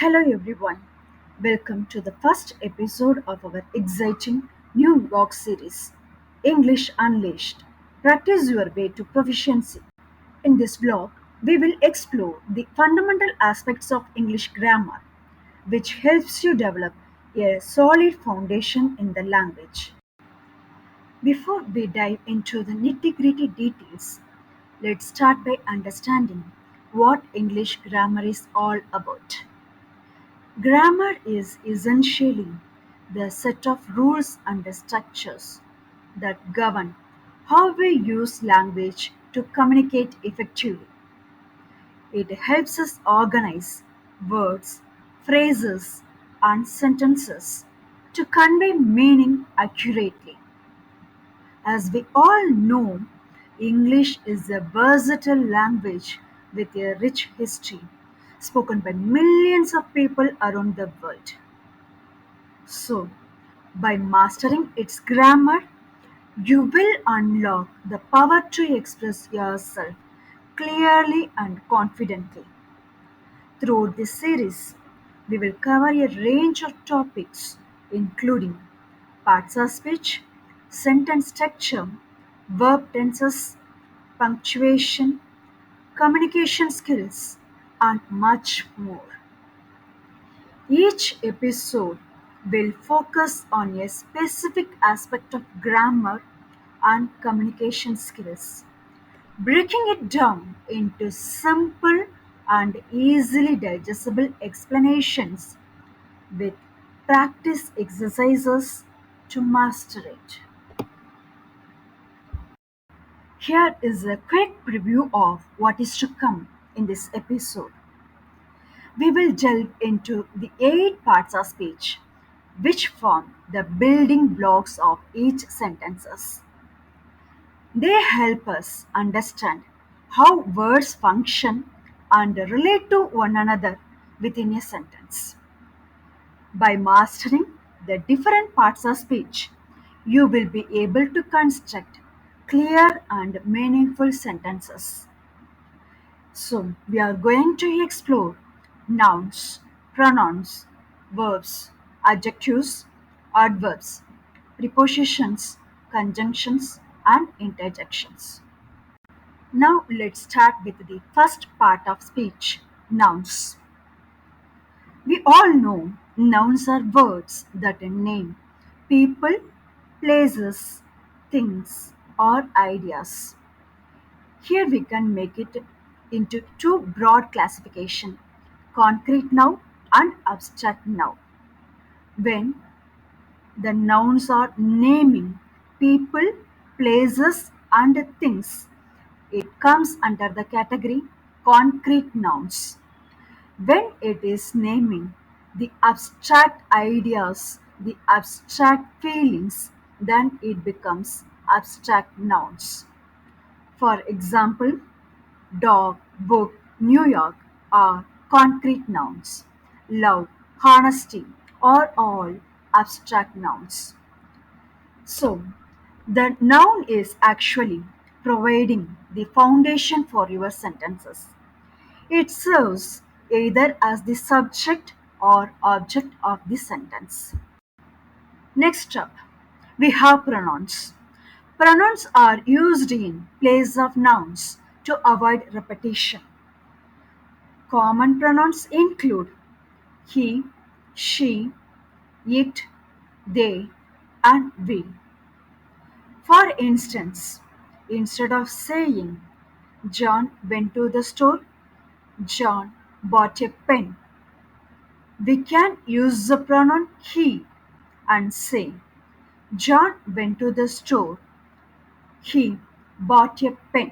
Hello everyone. Welcome to the first episode of our exciting new blog series, English Unleashed. Practice your way to proficiency. In this blog, we will explore the fundamental aspects of English grammar, which helps you develop a solid foundation in the language. Before we dive into the nitty-gritty details, let's start by understanding what English grammar is all about. Grammar is essentially the set of rules and structures that govern how we use language to communicate effectively. It helps us organize words, phrases, and sentences to convey meaning accurately. As we all know, English is a versatile language with a rich history, spoken by millions of people around the world. So, by mastering its grammar, you will unlock the power to express yourself clearly and confidently. Throughout this series, we will cover a range of topics, including parts of speech, sentence structure, verb tenses, punctuation, communication skills, and much more. Each episode will focus on a specific aspect of grammar and communication skills, breaking it down into simple and easily digestible explanations with practice exercises to master it. Here is a quick preview of what is to come in this episode. We will delve into the eight parts of speech, which form the building blocks of each sentences. They help us understand how words function and relate to one another within a sentence. By mastering the different parts of speech, you will be able to construct clear and meaningful sentences. So, we are going to explore nouns, pronouns, verbs, adjectives, adverbs, prepositions, conjunctions, and interjections. Now, let's start with the first part of speech, nouns. We all know nouns are words that name people, places, things, or ideas. Here we can make it into two broad classification, concrete noun and abstract noun. When the nouns are naming people, places and things, it comes under the category concrete nouns. When it is naming the abstract ideas, the abstract feelings, then it becomes abstract nouns. For example, dog, book, New York are concrete nouns. Love, honesty are all abstract nouns. So, the noun is actually providing the foundation for your sentences. It serves either as the subject or object of the sentence. Next up, we have pronouns. Pronouns are used in place of nouns to avoid repetition. Common pronouns include he, she, it, they, and we. For instance, instead of saying John went to the store, John bought a pen, we can use the pronoun he and say John went to the store, he bought a pen.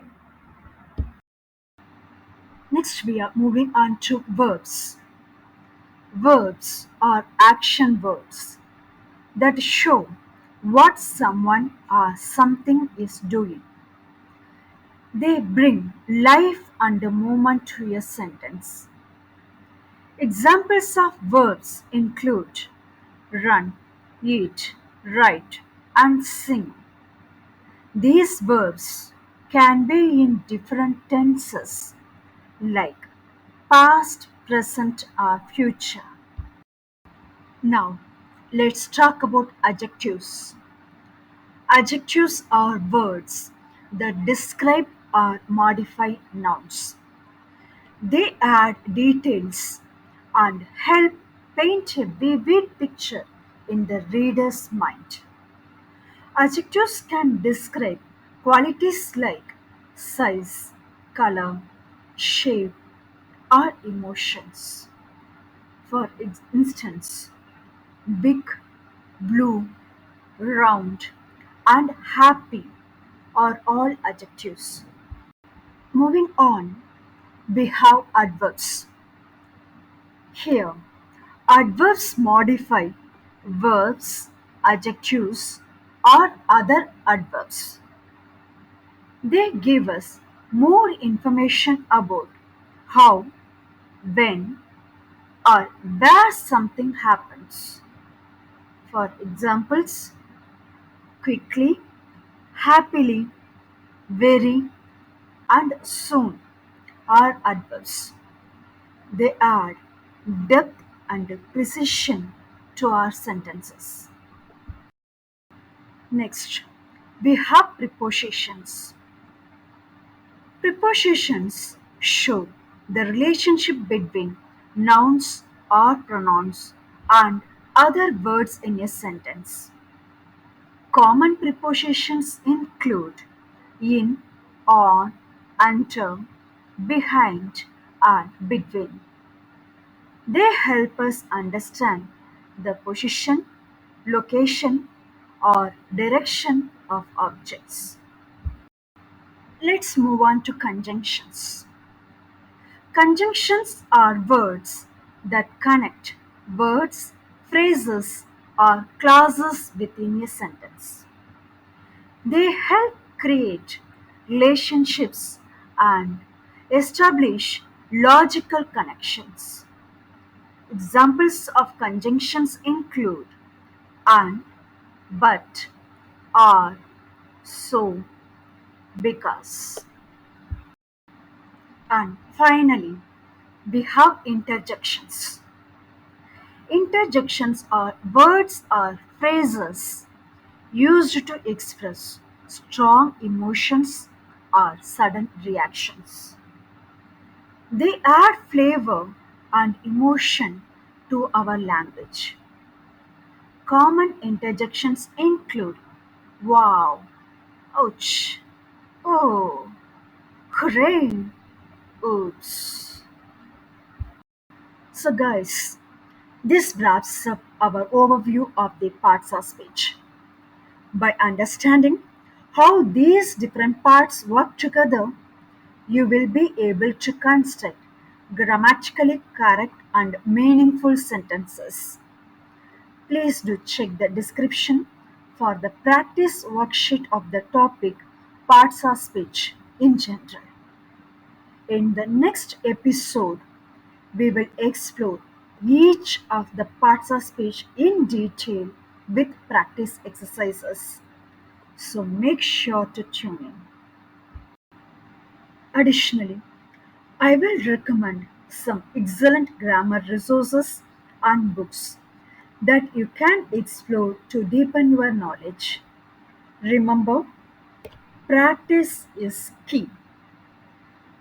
Next, we are moving on to verbs. Verbs are action words that show what someone or something is doing. They bring life and movement to a sentence. Examples of verbs include run, eat, write, and sing. These verbs can be in different tenses like past, present, or future. Now, let's talk about adjectives. Adjectives are words that describe or modify nouns. They add details and help paint a vivid picture in the reader's mind. Adjectives can describe qualities like size, color, shape, or emotions. For instance, big, blue, round, and happy are all adjectives. Moving on, we have adverbs. Here, adverbs modify verbs, adjectives, or other adverbs. They give us more information about how, when, or where something happens. For examples, quickly, happily, very, and soon are adverbs. They add depth and precision to our sentences. Next, we have prepositions. Prepositions show the relationship between nouns or pronouns and other words in a sentence. Common prepositions include in, on, under, behind, and between. They help us understand the position, location, or direction of objects. Let's move on to conjunctions. Conjunctions are words that connect words, phrases, or clauses within a sentence. They help create relationships and establish logical connections. Examples of conjunctions include and, but, are, so, because. And finally, we have interjections. Interjections are words or phrases used to express strong emotions or sudden reactions. They add flavor and emotion to our language. Common interjections include wow, ouch, oh, hooray, oops. So, guys, this wraps up our overview of the parts of speech. By understanding how these different parts work together, you will be able to construct grammatically correct and meaningful sentences. Please do check the description for the practice worksheet of the topic parts of speech in general. In the next episode, we will explore each of the parts of speech in detail with practice exercises. So make sure to tune in. Additionally, I will recommend some excellent grammar resources and books that you can explore to deepen your knowledge. Remember, practice is key.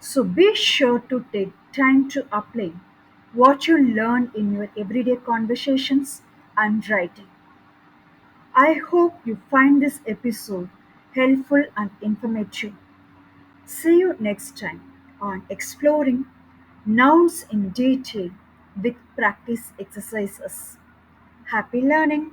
So be sure to take time to apply what you learn in your everyday conversations and writing. I hope you find this episode helpful and informative. See you next time on exploring nouns in detail with practice exercises. Happy learning!